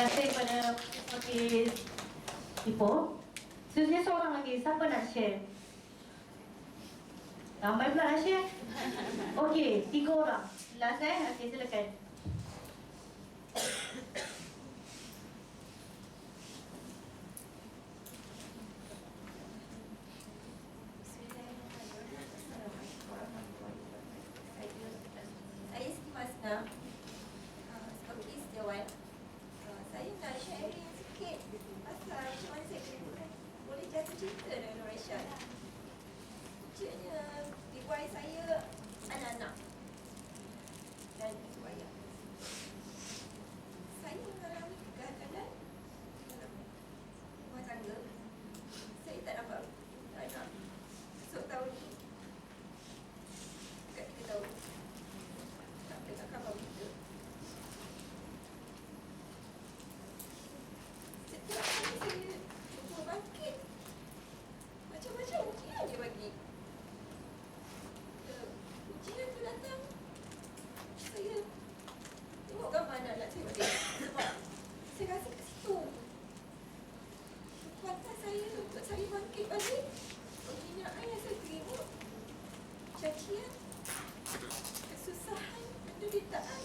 kasih kepada Profesor Ipoh. Seterusnya seorang lagi, siapa nak share? Ramai pula nak share. Okey, 3 orang. Last okey, silakan. Saya Siti Masna, sebagai sejawat. Saya nak sharing sikit pasal macam mana saya boleh jatuh cinta dengan Nuraisyah. Puncanya riwayat saya anak-anak dan ibu ayah. Saya mengalami kegagalan dalam rumah tangga. Saya tak dapat anak esok tahun ni dekat 3 tahun. Tak dengar khabar berita. Setiap kali saya cuba bangkit, macam-macam ujian dia bagi. Ujian tu datang, saya tengok gambar anak-anak saya balik. Sebab saya rasa kat situ kekuatan saya untuk saya bangkit balik. Penghinaan yang saya terima, cacian, kesusahan, penderitaan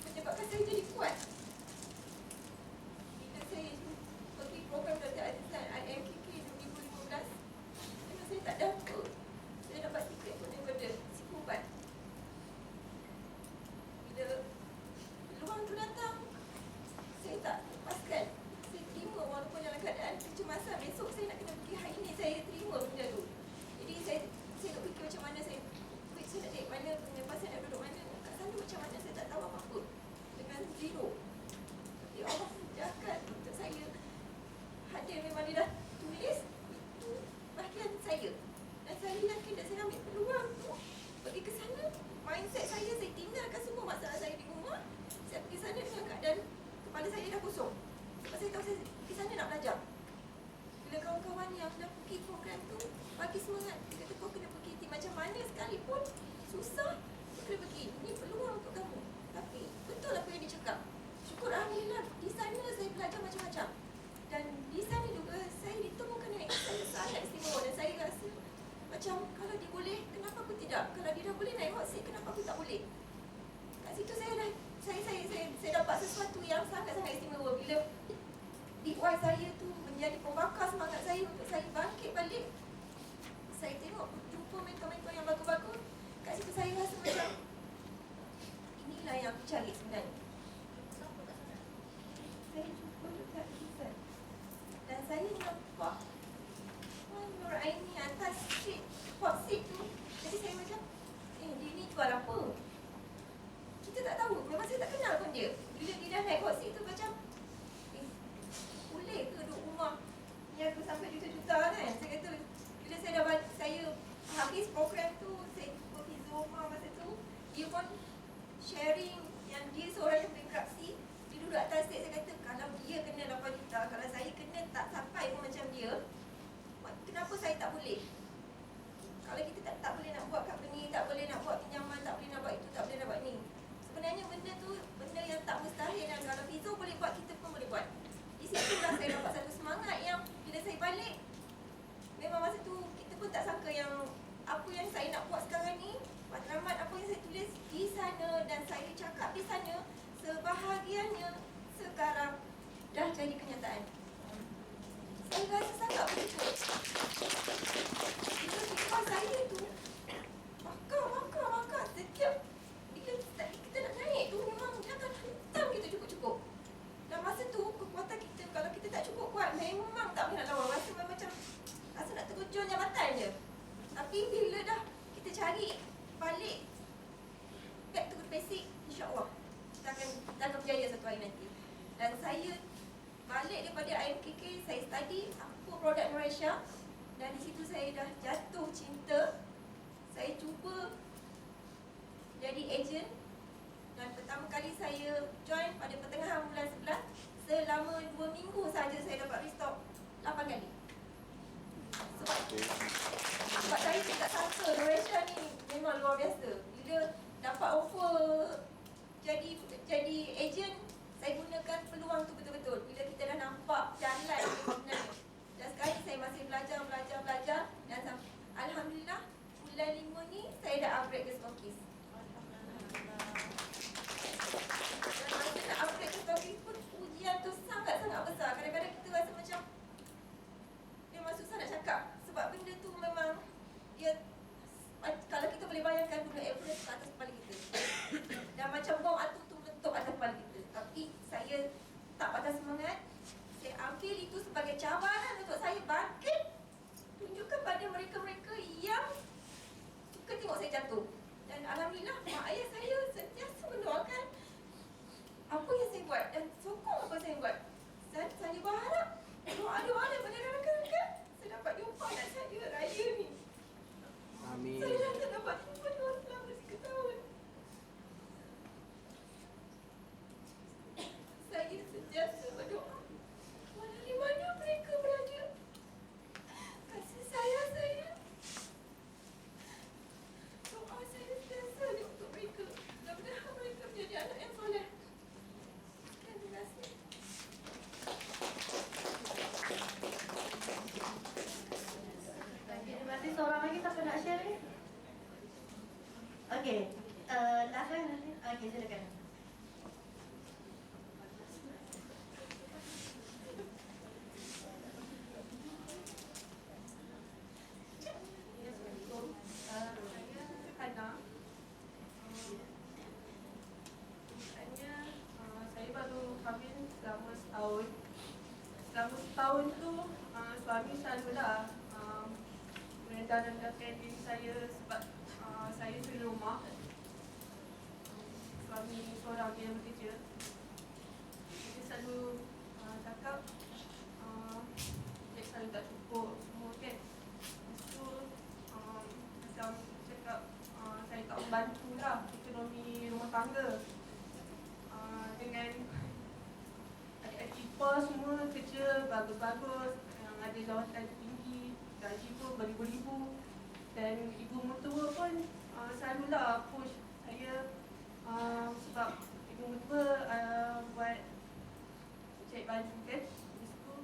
menyebabkan saya jadi kuat. Bila saya pergi program Dr. Azizan IMKK 2015, memang saya tak dapat. Saya dapat tiket pun daripada si Kubat. Bila peluang tu datang, saya tak lepaskan. Saya terima walaupun dalam keadaan kecemasan. Besok saya nak kena pergi, hari ni saya terima benda tu. Jadi saya nak fikir macam mana saya nak naik mana, lepas saya nak duduk mana, kat sana macam mana, saya tak tahu apa-apa. Dengan zero. Tapi Allah sediakan untuk saya hadir. Memang dia dah tulis itu bahagian saya. Dan saya yakin dan saya ambil peluang tu pergi ke sana. Mindset saya tinggalkan semua masalah saya di rumah. Saya pergi sana dengan keadaan kepala saya dah kosong. Sebab saya tahu saya pergi sana nak belajar. Bila kawan-kawan yang dah pergi program tu bagi semangat, dia kata kau kena pergi macam mana sekalipun susah, kau kena pergi. Ini peluang untuk kamu. Tapi betul apa yang dia cakap. Syukur alhamdulillah di sana saya belajar macam-macam. Dan di sana juga saya ditemukan yang saya sangat istimewa. Dan saya rasa macam kalau dia boleh, kenapa aku tidak? Kalau dia dah boleh naik hot seat, kenapa aku tak boleh? Kat situ saya dah saya dapat sesuatu yang sangat-sangat istimewa. Bila DIY saya tu menjadi pembakar semangat saya untuk saya bangkit balik. Saya tengok jumpa mentor-mentor yang bagus-bagus. Kat situ saya rasa macam inilah yang aku cari sebenarnya. Saya jumpa dekat Izan dan saya nampak Nur Aini atas hot seat tu. Jadi saya macam dia ni jual apa? Kita tak tahu. Memang saya tak kenal pun dia. Bila dia dah naik hot seat tu macam boleh ke duduk rumah yang tu sampai juta-juta kan? Saya kata bila saya habis program tu, saya pergi Zoma masa tu, dia pun sharing yang dia seorang yang bankruptcy. Dia duduk atas stage. Saya kata kalau dia kena 8 juta, kalau saya kena tak sampai pun macam dia, kenapa saya tak boleh? Kalau kita tak boleh nak buat company, tak boleh nak buat pinjaman, tak boleh nak buat itu, tak boleh nak buat ni. Sebenarnya benda tu benda yang tak mustahil. Dan kalau Fizo boleh buat, kita pun boleh buat. Di situlah saya dapat satu semangat yang bila saya balik, memang masa tu kita pun tak sangka yang apa yang saya nak buat sekarang ni, matlamat apa yang saya tulis di sana dan saya cakap di sana, sebahagiannya sekarang dah jadi kenyataan. Saya rasa sangat bersyukur. Bila fikir saya tu bakar setiap bila kita nak naik tu memang jangan hentam kita cukup-cukup. Dan masa tu kekuatan kita, kalau kita tak cukup kuat, memang tak boleh nak lawan. Rasa macam rasa nak tergujur jabatan je. Tapi bila dah kita cari balik back to the basic, insyaAllah kita akan berjaya satu hari nanti. Dan saya balik daripada IMKK, saya study apa produk Nuraisyah. Dan di situ saya dah jatuh cinta. Saya cuba jadi ejen. Dan pertama kali saya join pada pertengahan bulan 11. Selama 2 minggu saja saya dapat restock 8 kali. Sebab saya tak sangka Nuraisyah ni memang luar biasa. Bila dapat offer jadi ejen, tak patah semangat. Saya ambil itu sebagai cabaran untuk saya bangkit, tunjukkan pada mereka-mereka yang suka tengok saya jatuh. Dan alhamdulillah, mak ayah saya sentiasa mendoakan apa yang saya buat dan sokong apa saya buat. Dan saya berharap doa-doa daripada rakan-rakan saya dapat jumpa anak saya raya ni. Amin. Saya dah tak dapat jumpa dia selama 3 tahun. Saya sentiasa berdoa, walau di mana mereka berada, kasih sayang saya, doa saya sentiasa untuk mereka. Mudah-mudahan mereka menjadi anak yang soleh. Terima kasih. Terima kasih. Seorang lagi siapa nak share ni? Okey, last one. Okey, silakan. Assalamualaikum. Saya Hana. Sebenarnya saya baru kahwin selama setahun. Selama setahun tu suami selalulah merendah-rendahkan diri saya sebab saya suri rumah. Suami seorang dia bekerja. Dia selalu cakap dia selalu tak cukup semua kan. Lepas tu macam cakap saya tak membantulah ekonomi rumah tangga. Dengan adik-adik ipar semua kerja bagus-bagus, yang ada jawatan tinggi, gaji pun beribu-ribu. Dan ibu mertua pun selalulah push saya sebab ibu mertua buat cek baju kan. Lepas tu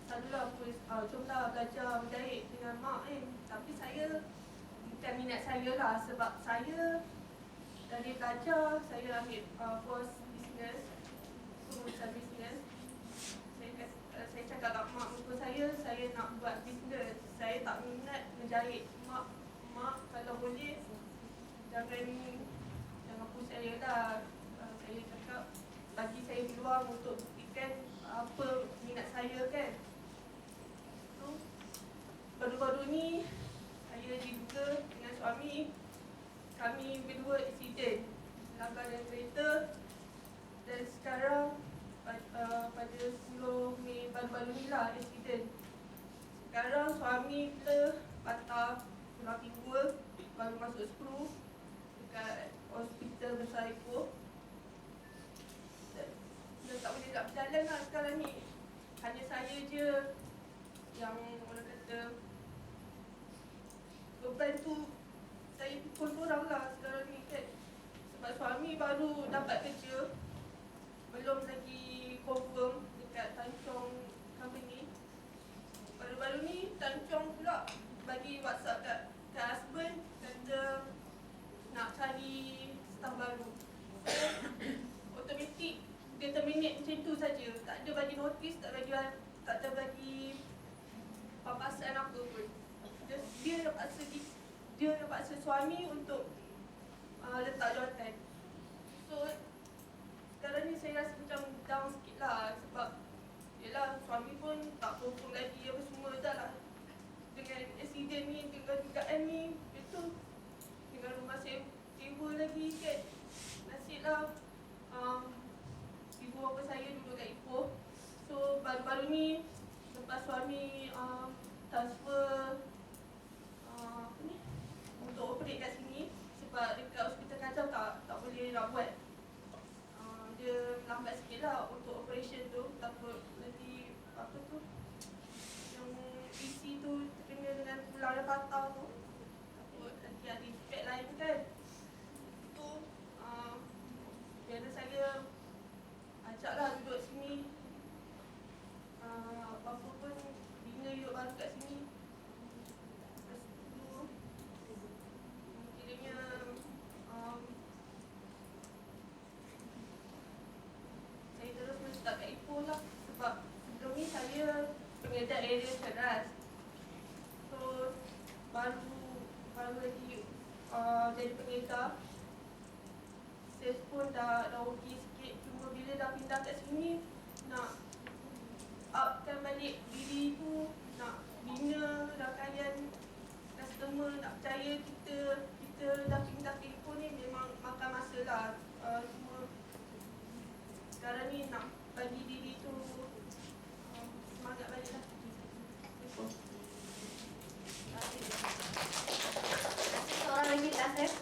selalulah push jomlah belajar menjahit dengan mak kan. Tapi saya bukan minat saya lah, sebab saya dari belajar saya ambil course business, pengurusan business. Saya cakap kat mak mertua saya nak buat business. Saya tak minat menjahit. Mak kalau boleh jangan push saya lah. Saya cakap bagi saya peluang untuk buktikan apa minat saya kan. So, baru-baru ni saya diduga dengan suami, kami berdua aksiden langgaran kereta. Dan sekarang pada 10 Mei baru-baru ni lah aksiden. Sekarang suami kita patah tulang pinggul, baru masuk skru dekat hospital besar Ipoh. Dia tak boleh nak berjalan lah sekarang ni. Hanya saya je yang orang kata beban tu saya pukul korang lah sekarang ni kan. Sebab suami baru dapat kerja, belum lagi confirm dekat Tanjung company. Baru-baru ni Tanjung pula bagi WhatsApp kat husband, kata nak cari staff baru. So, automatik dia terminate macam tu saja. Tak ada bagi notis, tak ada bagi papasan apa pun. Dia nak paksa suami untuk letak jawatan. So sekarang ni saya rasa macam down sikit lah. Sebab yelah, suami pun tak perform lagi apa semua dah lah. Dengan accident ni, dengan dugaan ni, itu dengan rumah sewa lagi kan. Nasib lah ibu bapa saya duduk kat Ipoh. So baru-baru ni lepas suami transfer untuk operate kat sini, sebab dekat hospital Kajang tak boleh nak buat. Dia lambat sikit lah untuk operation tu. Takut nanti apa tu, yang isi tu terkena dengan tulang yang patah tu, takut nanti ada efek lain kan. Tu biar saya ajaklah duduk sini. Apa pun bina hidup baru kat sini. Lepas tu kiranya saya terus menetap kat Ipoh lah. Sebab sebelum ni saya pengedar area keras. So baru lagi jadi pengedar. Sales pun dah okey sikit. Cuma bila dah pindah kat sini bila kita daftar pun ni memang makan masa lah. Cuma sekarang ni nak bagi diri tu semangat balik lah. Seorang lagi tak saya.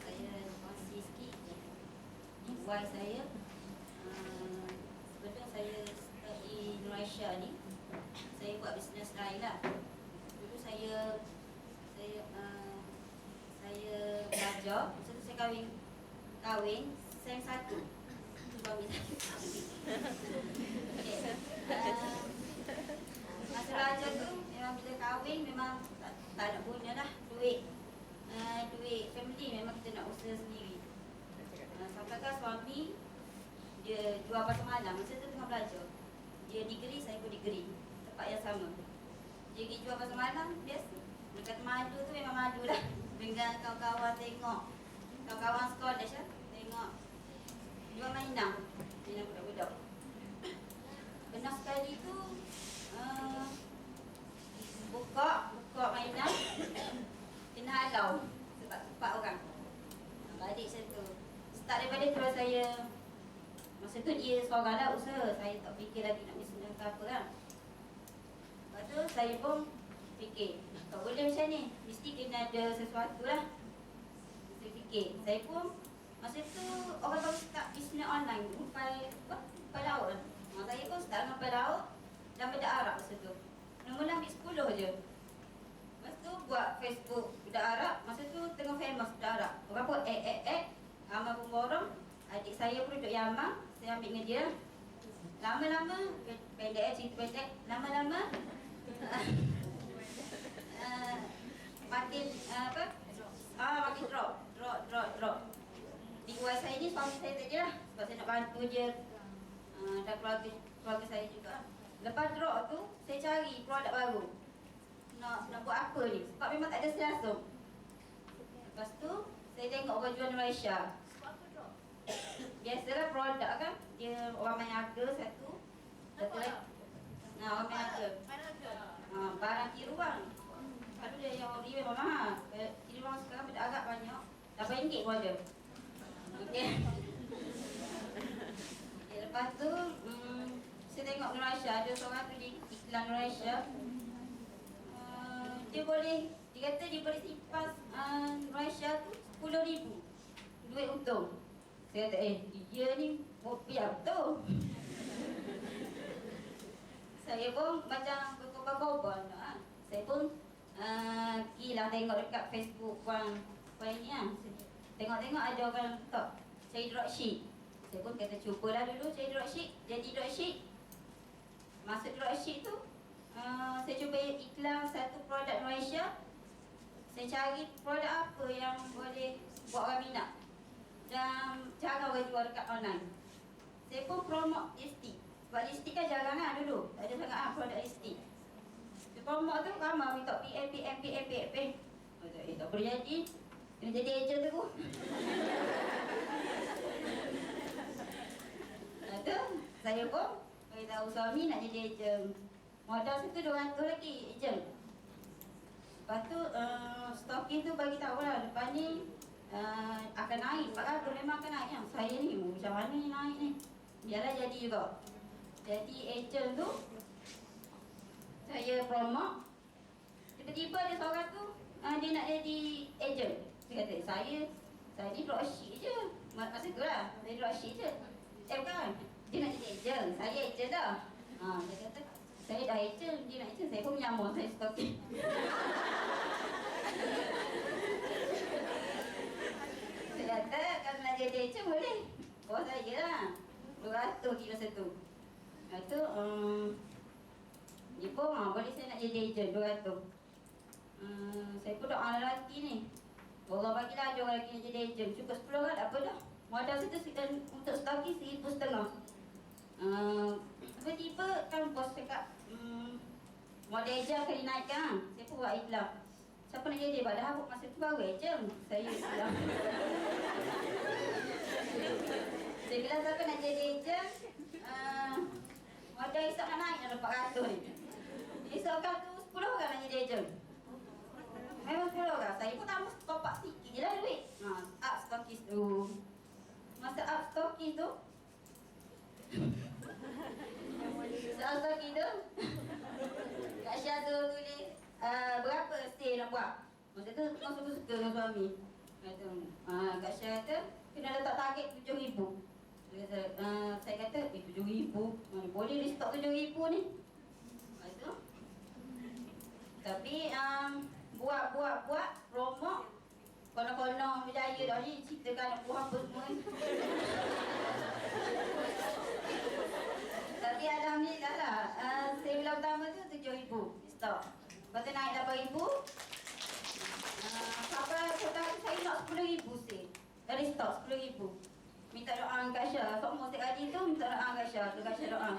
Saya kongsi sikit why saya sebetulnya saya start di Malaysia ni, saya buat bisnes lain lah. Dulu saya belajar, masa tu saya kahwin sem 1 suami saya. Okay. Masa belajar tu memang bila kahwin memang tak nak punya lah duit family, memang kita nak usaha sendiri. Sampai kan suami dia jual pasar malam, masa tu tengah belajar. Dia degree, saya pun degree, tempat yang sama. Dia pergi jual pasar malam, biasa. Dekat malu tu memang malu lah. Dengan kawan-kawan tengok, kawan-kawan sekolah lah, tengok jual mainan budak-budak. Pernah sekali tu buka mainan, kena halau sebab 4 orang. Balik macam tu. Start daripada tu saya, masa tu dia seorang lah usaha, saya tak fikir lagi nak bisnes ke apa kan. Lepas tu saya pun fikir, tak boleh macam ni, mesti kena ada sesuatu lah. Saya fikir, saya pun masa tu orang baru start bisnes online tu, Pai laut lah. Saya pun start dengan Pai laut dan Bedak Arab masa tu. Mula-mula ambil 10 je. Lepas tu buat Facebook Bedak Arab, masa tu tengah famous Bedak Arab. Orang pun Amal pun borong. Adik saya pun duduk Yaman, saya ambil dengan dia. Lama-lama, pendek cerita pendek, lama-lama makin makin drop. Di kuasa saya ni suami saya tak je lah, sebab saya nak bantu dia dan keluarga saya juga. Lepas drop tu, saya cari produk baru. Nak buat apa ni, sebab memang tak ada selangsung. Lepas tu, saya tengok orang jual Malaysia. Biasalah produk kan, dia orang main harga satu lagi. Orang main harga. Barang tiruan. Kalau dia yang ori memang mahal. Tiruan sekarang benda agak banyak. RM8 pun ada. Okey. Lepas tu saya tengok Malaysia, ada seorang tu di iklan Malaysia. Dia kata dia boleh simpan Malaysia tu 10,000 duit untung. Saya kata dia ni biar betul. Saya pun macam berkorban-korban. Saya pun pergilah tengok dekat Facebook puan ni lah. Tengok-tengok ada orang letak cari dropship. Saya pun kata cubalah dulu cari dropship. Jadi dropship. Masa dropship tu saya cuba iklan satu produk Malaysia. Saya cari produk apa yang boleh buat orang minat dan cara orang jual dekat online. Saya pun promote lipstick. Sebab lipstick kan jarang lah dulu. Tak ada sangat produk lipstick. Saya promote tu ramai minta PM. Tak boleh jadi. Kena jadi agent tu. Lepas tu saya pun beritahu suami nak jadi agent. Modal situ 200 lagi agent. Lepas tu stocking tu bagi tahu lah lepas ni akan naik. Sebab memang akan naik yang saya ni macam mana ni naik ni. Biarlah jadi juga. Jadi agent tu saya promote. Tiba-tiba ada seorang tu dia nak jadi agent. Dia kata saya ni dropship je. Masa tu lah saya dropship je. Bukan, dia nak jadi agent. Saya agent dah. Dia kata saya dah agent, dia nak agent. Saya pun menyambung saya stocking. Saya kata kalau nak jadi agent boleh. Bawa saya lah 200 kilo satu. Lepas tu dia pun boleh saya nak jadi agent 200. Saya pun doa lelaki ni. Orang bagilah ada orang lelaki nak jadi agent. Cukup 10 orang tak apa dah. Modal situ sekitar untuk stocking RM1,500. Tiba-tiba kan bos cakap, model eja akan dinaikkan. Saya pun buat iklan. Siapa nak jadi? Padahal masa tu baru eja. Saya bilang. Saya bilang siapa nak jadi eja? Model esok nak naik dah 400 ni. Esok kan tu 10 orang nak jadi eja. Memang 10 orang. Saya pun tambah top up sikit je lah duit. Up stokis tu. Masa up stokis tu, soal stokis tu, Kak Syah tu tulis berapa stay nak buat. Masa tu tengah suka-suka dengan suami. Kata, Kak Syah kata kena letak target 7,000. Saya kata 7,000 mana boleh restock 7,000 ni. Lepas tu tapi buat promo konon-konon berjaya dah ni, ceritakan nak buat apa semua ni. Tapi alhamdulillah lah, saya bulan pertama tu 7,000 stok. Lepas tu naik 8,000. Sampai saya nak 10,000 sih. Dari stok 10,000. Minta doa dengan Kak Syah. Semua setiap hari tu minta doa dengan Kak Syah. Kak Syah doa.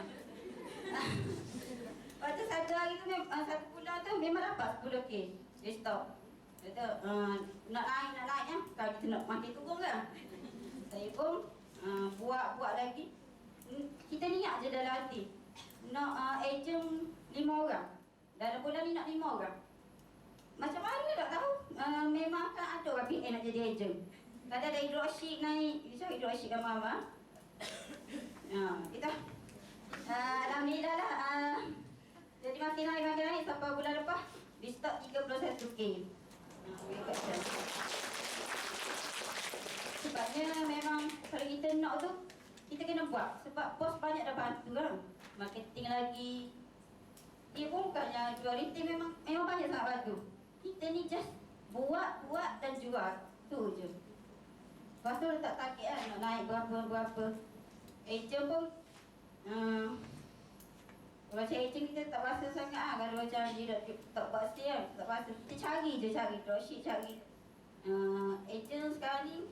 Lepas tu satu hari tu, satu bulan tu memang dapat 10K dari stok. Kata, nak naik ya. Kalau kita nak makin turun kan. Saya pun buat lagi. Kita niat je dalam hati. Nak ejen 5 orang. Dalam bulan ni nak 5 orang. Macam mana tak tahu. Memang kan ada orang PN nak jadi ejen. Kadang ada hidroship naik. Bisa hidroship kan Mama. Kita alhamdulillah lah. Jadi makin naik sampai bulan lepas. Di stok 31K. Sebabnya memang kalau kita nak tu, kita kena buat. Sebab bos banyak dah bantu kan. Marketing lagi. Dia pun bukannya jual retail, memang banyak sangat bantu. Kita ni just buat dan jual. Tu je. Lepas tu letak target kan, nak naik berapa. Ejen pun kalau macam ejen kita tak rasa sangat lah. Kalau macam dia tak buat stay kan, tak rasa. Kita cari dropship cari. Ejen sekarang ni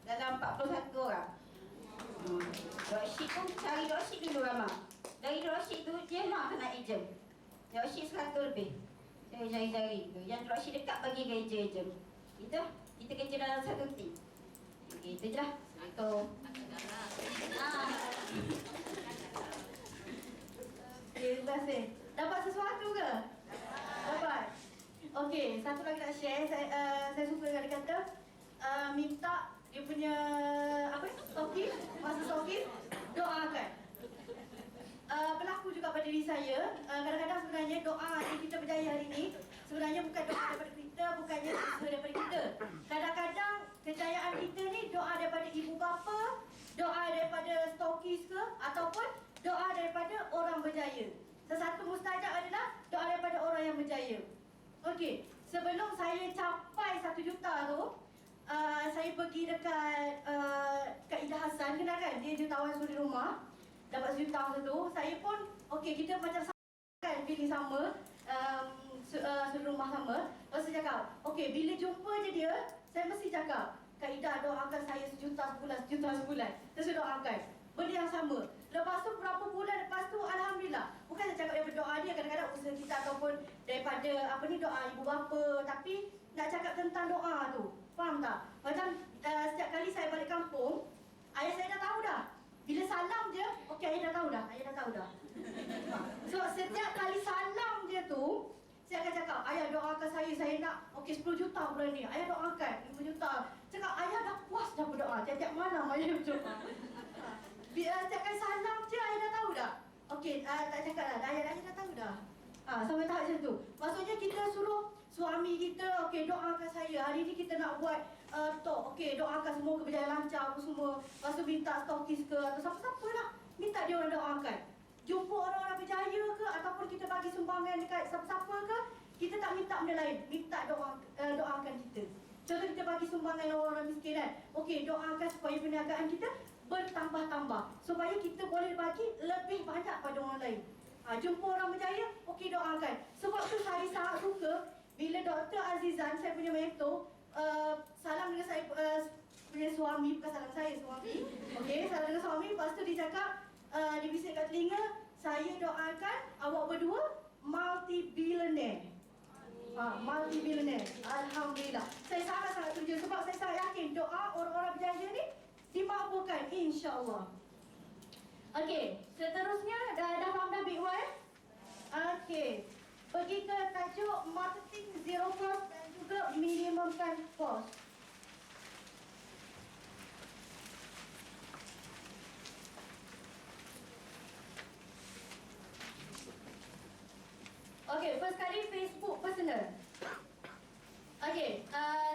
dalam 41 orang. Dropship pun cari dropship dulu ramai. Dari dropship tu dia nak kena ejen. Dropship 100 lebih. Saya cari. Yang dropship dekat bagi ke ejen. Itu kita kerja dalam satu tim. Okey, itu je lah. Terima kasih. Dapat sesuatu ke? Dapat. Okey, satu lagi nak share. Saya suka dengan dia kata minta dia punya stokis, masa stokis doakan. Berlaku juga pada diri saya. Kadang-kadang sebenarnya doa yang kita berjaya hari ini sebenarnya bukan doa daripada kita, bukannya usaha daripada kita. Kadang-kadang kejayaan kita ni doa daripada ibu bapa, doa daripada stokis ke, ataupun doa daripada orang berjaya. Sesatu mustajab adalah doa daripada orang yang berjaya. Okey, sebelum saya capai 1 juta tu, saya pergi dekat Kak Ida Hassan, kenal kan? Dia jutawan suri rumah. Dapat 1 juta masa tu. Saya pun, okey, kita macam sama kan, feeling sama, suri rumah sama. Lepas saya cakap, okey, bila jumpa je dia, saya mesti cakap, Kak Ida doakan saya 1 juta sebulan. Terus saya doakan. Benda yang sama. Lepas tu berapa bulan lepas tu, alhamdulillah. Bukan saya cakap daripada doa dia, kadang-kadang usaha kita ataupun daripada doa ibu bapa, tapi nak cakap tentang doa tu. Faham tak? Macam setiap kali saya balik kampung, ayah saya dah tahu dah. Bila salam je, okey, ayah dah tahu dah. So setiap kali salam dia tu, saya akan cakap, ayah doakan saya nak 10 juta bulan ni. Ayah doakan 5 juta. Cakap, ayah dah puas dah berdoa. Tiap-tiap malam ayah berdoa. Setiap kali salam je, ayah dah tahu dah. Okey, tak cakap dah, ayah dah tahu dah. Sampai tahap macam tu. Maksudnya kita suruh suami kita, okey, doakan saya. Hari ni kita nak buat okey, doakan semua berjalan lancar apa semua. Lepas tu minta stokis ke atau siapa-siapa lah. Minta dia orang doakan. Jumpa orang-orang berjaya ke ataupun kita bagi sumbangan dekat siapa-siapa ke, kita tak minta benda lain. Minta doakan kita. Contoh kita bagi sumbangan orang-orang miskin kan. Okey, doakan supaya perniagaan kita bertambah-tambah. Supaya kita boleh bagi lebih banyak pada orang lain. Jumpa orang berjaya, okey, doakan. Sebab tu saya sangat suka bila Dr. Azizan, saya punya mentor, salam dengan saya punya suami, bukan salam saya, suami. Okey, salam dengan suami, lepas tu dia cakap, dia bisik kat telinga, saya doakan awak berdua multi-billionaire. Multi-billionaire. Alhamdulillah. Saya sangat-sangat setuju sebab saya sangat yakin doa orang-orang berjaya ni dimakbulkan, insya-Allah. Okey, seterusnya dah faham dah Big Y? Okey. Pergi ke tajuk marketing zero cost dan juga minimumkan cost. Okey, first kali Facebook personal. Okey,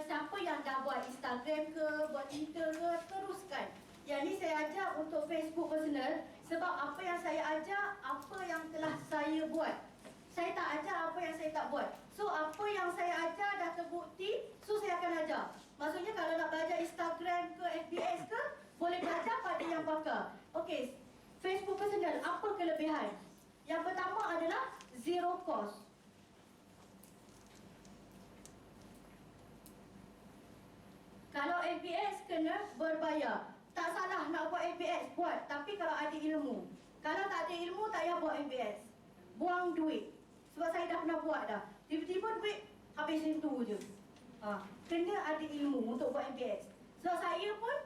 siapa yang dah buat Instagram ke, buat Twitter ke, teruskan. Yang ni saya ajar untuk Facebook personal sebab apa yang saya ajar, apa yang telah saya buat. Saya tak ajar apa yang saya tak buat. So, apa yang saya ajar dah terbukti, so saya akan ajar. Maksudnya kalau nak belajar Instagram ke, FBS ke, boleh belajar pada yang pakar. Okey, Facebook personal, apa kelebihan? Yang pertama adalah zero cost. Kalau FBS kena berbayar. Tak salah nak buat FBS, buat. Tapi kalau ada ilmu. Kalau tak ada ilmu, tak payah buat FBS. Buang duit. Sebab saya dah pernah buat dah. Tiba-tiba duit habis itu je. Kena ada ilmu untuk buat FBS. Sebab saya pun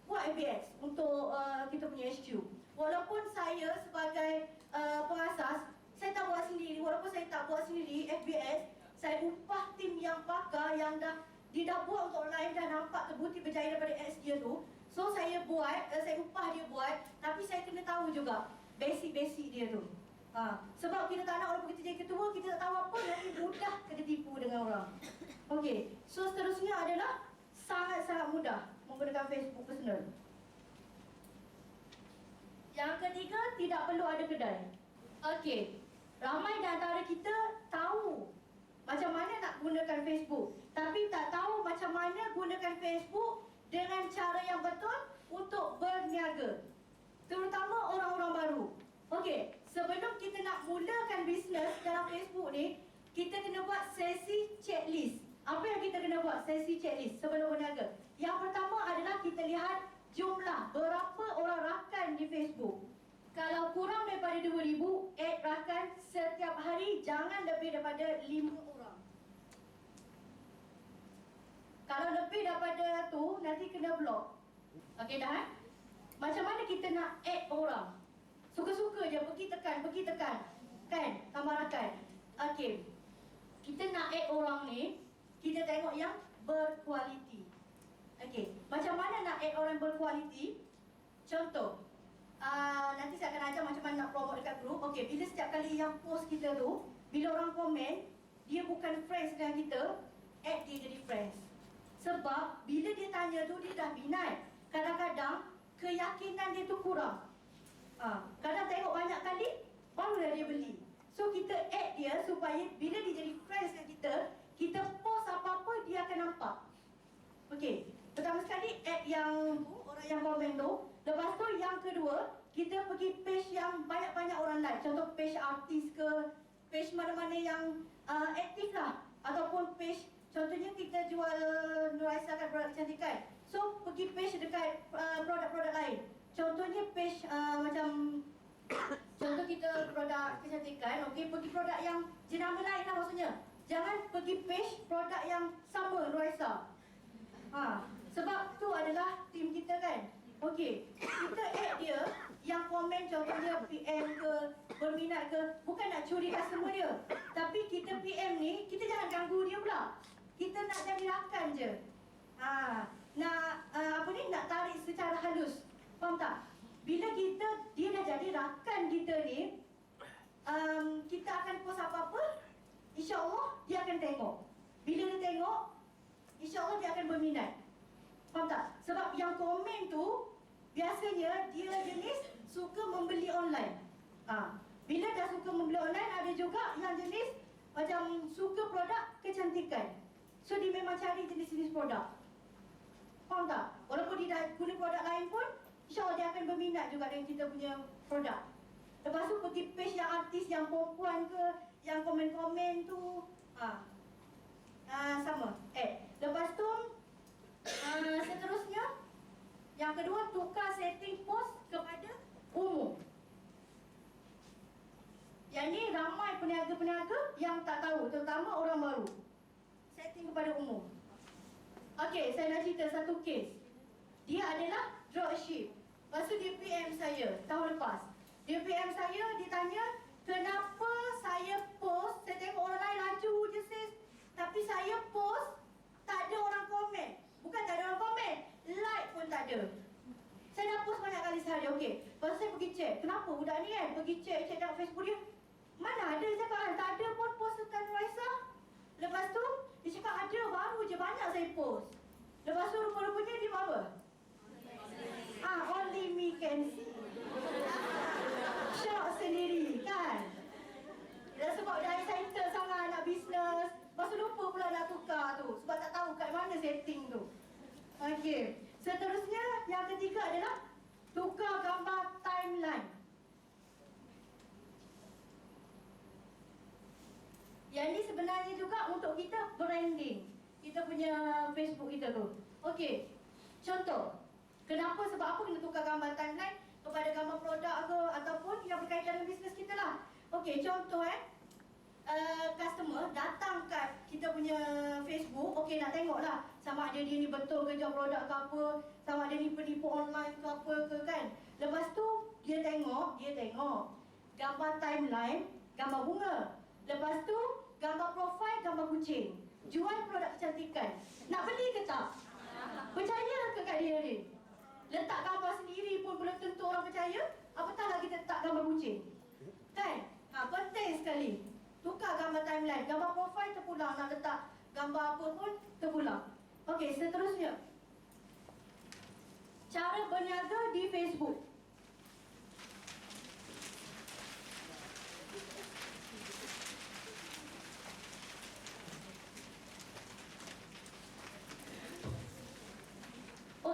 buat FBS untuk kita punya HQ. Walaupun saya sebagai pengasas, saya tak buat sendiri. Walaupun saya tak buat sendiri FBS, saya upah tim yang pakar yang dia dah buat untuk lain, dah nampak terbukti berjaya daripada X dia tu. So saya buat, saya upah dia buat, tapi saya kena tahu juga basic-basic dia tu. Sebab kita tak nak walaupun kita jadi ketua, kita tak tahu apa, nanti mudah kena tipu dengan orang. Okey, so seterusnya adalah sangat-sangat mudah menggunakan Facebook personal. Yang ketiga, tidak perlu ada kedai. Okey, ramai di antara kita tahu macam mana nak gunakan Facebook, tapi tak tahu macam mana gunakan Facebook dengan cara yang betul untuk berniaga. Terutama orang-orang baru. Okey, sebelum kita nak mulakan bisnes dalam Facebook ni, kita kena buat sesi checklist. Apa yang kita kena buat sesi checklist sebelum berniaga? Yang pertama adalah kita lihat jumlah berapa orang rakan di Facebook. Kalau kurang daripada 2,000, add rakan setiap hari, jangan lebih daripada 5 orang. Kalau lebih daripada tu, nanti kena block. Okey dah? Macam mana kita nak add orang? Suka-suka je, pergi tekan. Kan? Tambah rakan. Okey. Kita nak add orang ni, kita tengok yang berkualiti. Okey. Macam mana nak add orang berkualiti? Contoh. Nanti saya akan ajar macam mana nak promote dekat grup. Okey, bila setiap kali yang post kita tu, bila orang komen, dia bukan friends dengan kita, add dia jadi friends. Sebab bila dia tanya tu, dia dah minat. Kadang-kadang keyakinan dia tu kurang. Kadang tengok banyak kali, barulah dia beli. So kita add dia supaya bila dia jadi friends dengan kita, kita post apa-apa dia akan nampak. Okey, pertama sekali add yang orang yang komen tu. Lepas tu yang kedua, kita pergi page yang banyak-banyak orang like. Contoh page artis ke, page mana-mana yang aktif lah. Ataupun page, contohnya kita jual Nuraisa kan produk kecantikan. So pergi page dekat produk-produk lain. Contohnya page macam contoh kita produk kecantikan, okey, pergi produk yang jenama lain lah maksudnya. Jangan pergi page produk yang sama Nuraisa. Sebab tu adalah tim kita kan. Okey, kita add dia yang komen contohnya PM ke, berminat ke, bukan nak curi customer dia. Tapi kita PM ni, kita jangan ganggu dia pula. Kita nak jadi rakan je. Nak tarik secara halus. Faham tak? Bila dia dah jadi rakan kita ni, kita akan post apa-apa, insya-Allah dia akan tengok. Bila dia tengok, insya-Allah dia akan berminat. Faham tak? Sebab yang komen tu biasanya dia jenis suka membeli online. Bila dah suka membeli online, ada juga yang jenis macam suka produk kecantikan. So dia memang cari jenis-jenis produk. Faham tak? Walaupun dia dah guna produk lain pun, insya-Allah dia akan berminat juga dengan kita punya produk. Lepas tu pergi page yang artis, yang perempuan ke, yang komen-komen tu, sama. Lepas tu seterusnya, yang kedua, tukar setting post kepada umum. peniaga-peniaga yang tak tahu, terutama orang baru. Setting kepada umum. Okey, saya nak cerita satu kes. Dia adalah dropship. Lepas tu dia PM saya tahun lepas. Dia PM saya, dia tanya, kenapa saya post, saya tengok orang lain laju je sis, tapi saya post, tak ada orang komen. Bukan tak ada orang komen, like pun tak ada. Saya dah post banyak kali sehari, okey. Lepas tu saya pergi check, kenapa budak ni kan? Pergi check tengok Facebook dia. Mana ada, dia cakap kan, tak ada pun post Raisa. Lepas tu, dia cakap ada, baru je banyak saya post. Lepas tu rupa-rupanya dia buat apa? Only me can see. Shock sendiri, kan? Dan sebab dia excited sangat nak bisnes. Lepas tu lupa pula nak tukar tu. Sebab tak tahu kat mana setting tu. Okey. Seterusnya, yang ketiga adalah tukar gambar timeline. Yang ni sebenarnya juga untuk kita branding. Kita punya Facebook kita tu. Okey. Contoh. Kenapa, sebab apa kena tukar gambar timeline kepada gambar produk ke ataupun yang berkaitan dengan bisnes kita lah. Okey, contoh customer datang kat kita punya Facebook, okey nak tengok lah sama ada dia ni betul ke jual produk ke apa, sama ada ni penipu online ke apa ke kan. Lepas tu dia tengok gambar timeline, gambar bunga. Lepas tu gambar profile, gambar kucing. Jual produk kecantikan. Nak beli ke tak? Percaya ke kat dia ni? Letak gambar sendiri pun belum tentu orang percaya. Apatah lagi letak gambar kucing. Kan? Penting sekali. Tukar gambar timeline. Gambar profile terpulang. Nak letak gambar apa pun terpulang. Okey, seterusnya. Cara berniaga di Facebook.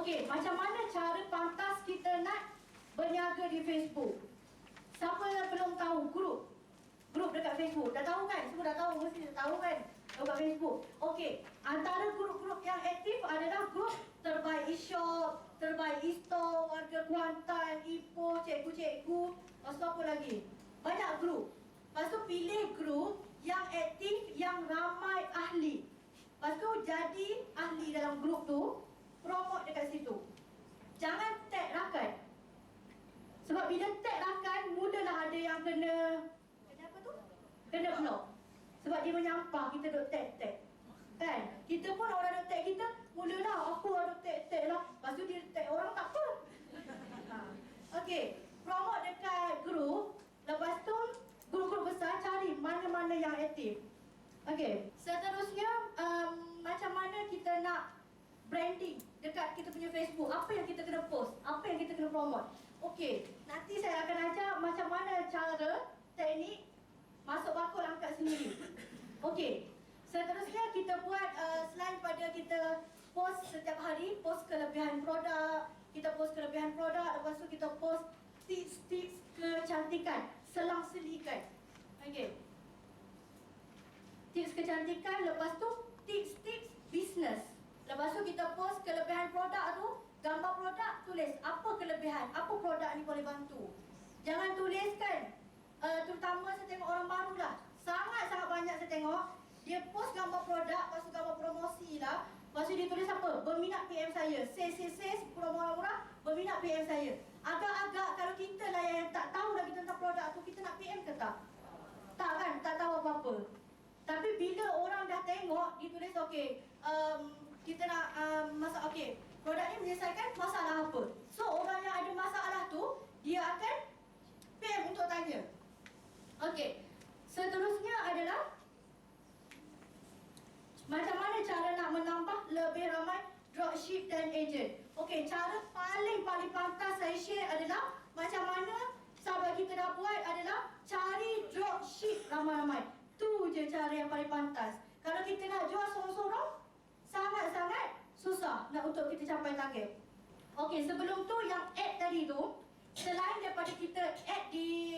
Okey, macam mana cara pantas kita nak berniaga di Facebook? Siapa yang belum tahu grup dekat Facebook? Dah tahu kan? Semua dah tahu, mesti dah tahu kan? Dekat Facebook. Okey, antara grup-grup yang aktif adalah grup Terbaik e-shop, Terbaik e-store, Warga Kuantan, Ipoh, Cikgu-Cikgu. Lepas tu apa lagi? Banyak grup. Lepas tu pilih grup yang aktif, yang ramai ahli. Lepas tu jadi ahli dalam grup tu. Promote dekat situ. Jangan tag rakan. Sebab bila tag rakan, mudahlah ada yang kena apa tu? Kena block. Sebab dia menyampah kita duk tag. Kan? Kita pun orang duk tag kita, mulalah apa duk tag lah. Lepas tu dia tag orang tak apa. Okey, promote dekat grup. Lepas tu grup-grup besar cari mana-mana yang aktif. Okey, seterusnya macam mana kita nak branding dekat kita punya Facebook. Apa yang kita kena post, apa yang kita kena promote. Okey, nanti saya akan ajar macam mana cara teknik masuk bakul angkat sendiri. Okey, seterusnya kita buat selain pada kita post setiap hari, post kelebihan produk, kita post kelebihan produk, lepas tu kita post tips-tips kecantikan, selang-selikan. Okey, tips kecantikan, lepas tu tips-tips bisnes. Lepas tu kita post kelebihan produk tu, gambar produk, tulis apa kelebihan, apa produk ni boleh bantu. Jangan tuliskan, terutama saya tengok orang baru lah, sangat-sangat banyak saya tengok, dia post gambar produk, lepas tu gambar promosi lah, lepas tu dia tulis apa, berminat PM saya, sales, promo murah-murah, berminat PM saya. Agak-agak kalau kita lah yang tak tahu lagi tentang produk tu, kita nak PM ke tak? Tak kan, tak tahu apa-apa. Tapi bila orang dah tengok, dia tulis okey, kita nak masak, okey, produk ni menyelesaikan masalah apa. So orang yang ada masalah tu, dia akan PM untuk tanya. Okey, seterusnya adalah macam mana cara nak menambah lebih ramai dropship dan agent. Okey, cara paling pantas saya share adalah macam mana sahabat kita dah buat adalah cari dropship ramai-ramai. Tu je cara yang paling pantas. Kalau kita nak jual sorang-sorang, sangat-sangat susah nak untuk kita capai target. Okey, sebelum tu yang add tadi tu, selain daripada kita add di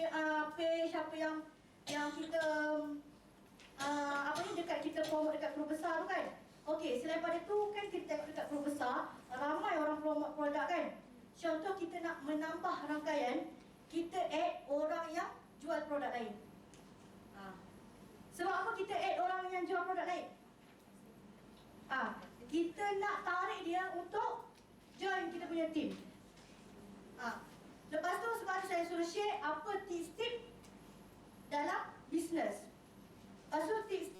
page apa yang kita apa ni dekat kita promote dekat grup besar tu kan. Okey, selain pada tu kan kita tengok dekat grup besar, ramai orang promote produk kan. Contoh kita nak menambah rangkaian, kita add orang yang jual produk lain. Sebab apa kita add orang yang jual produk lain? Kita nak tarik dia untuk join kita punya team. Lepas tu sebab tu saya suruh share apa tips-tips dalam business. Lepas tu tips